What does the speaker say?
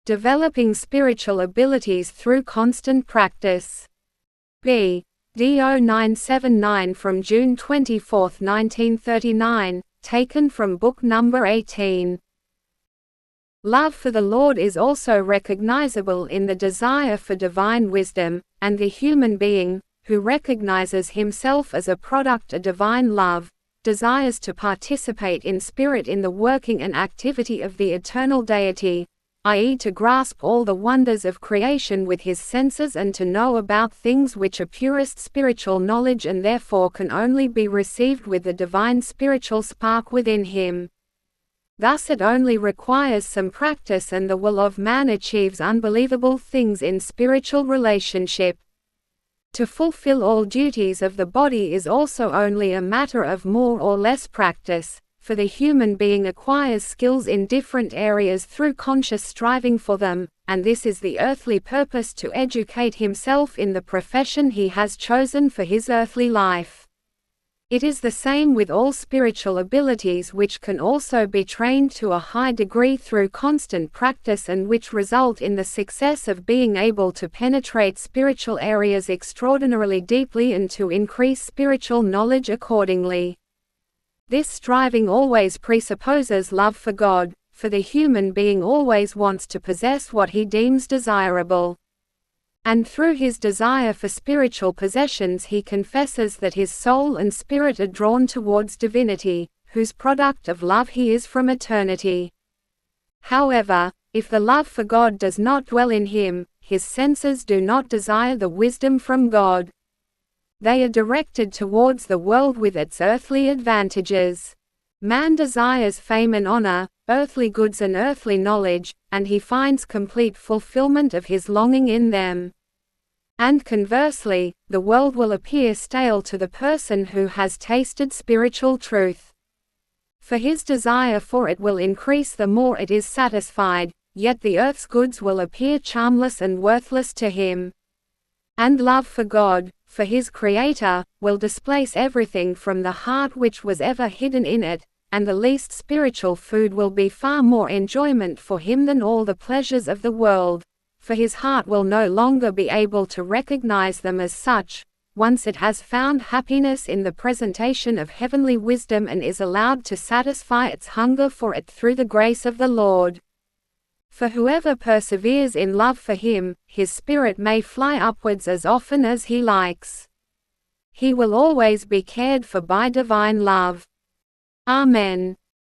Developing spiritual abilities through constant practice. BD0979 from June 24, 1939, taken from book number 18. Love for the Lord is also recognizable in the desire for divine wisdom, and the human being, who recognizes himself as a product of divine love, desires to participate in spirit in the working and activity of the eternal deity, i.e. to grasp all the wonders of creation with his senses and to know about things which are purest spiritual knowledge and therefore can only be received with the divine spiritual spark within him. Thus it only requires some practice and the will of man achieves unbelievable things in spiritual relationship. To fulfill all duties of the body is also only a matter of more or less practice, for the human being acquires skills in different areas through conscious striving for them, and this is the earthly purpose to educate himself in the profession he has chosen for his earthly life. It is the same with all spiritual abilities which can also be trained to a high degree through constant practice and which result in the success of being able to penetrate spiritual areas extraordinarily deeply and to increase spiritual knowledge accordingly. This striving always presupposes love for God, for the human being always wants to possess what he deems desirable. And through his desire for spiritual possessions he confesses that his soul and spirit are drawn towards divinity, whose product of love he is from eternity. However, if the love for God does not dwell in him, his senses do not desire the wisdom from God. They are directed towards the world with its earthly advantages. Man desires fame and honor, earthly goods and earthly knowledge, and he finds complete fulfillment of his longing in them. And conversely, the world will appear stale to the person who has tasted spiritual truth. For his desire for it will increase the more it is satisfied, yet the earth's goods will appear charmless and worthless to him. And love for God, for his Creator, will displace everything from the heart which was ever hidden in it, and the least spiritual food will be far more enjoyment for him than all the pleasures of the world, for his heart will no longer be able to recognize them as such, once it has found happiness in the presentation of heavenly wisdom and is allowed to satisfy its hunger for it through the grace of the Lord. For whoever perseveres in love for him, his spirit may fly upwards as often as he likes. He will always be cared for by divine love. Amen.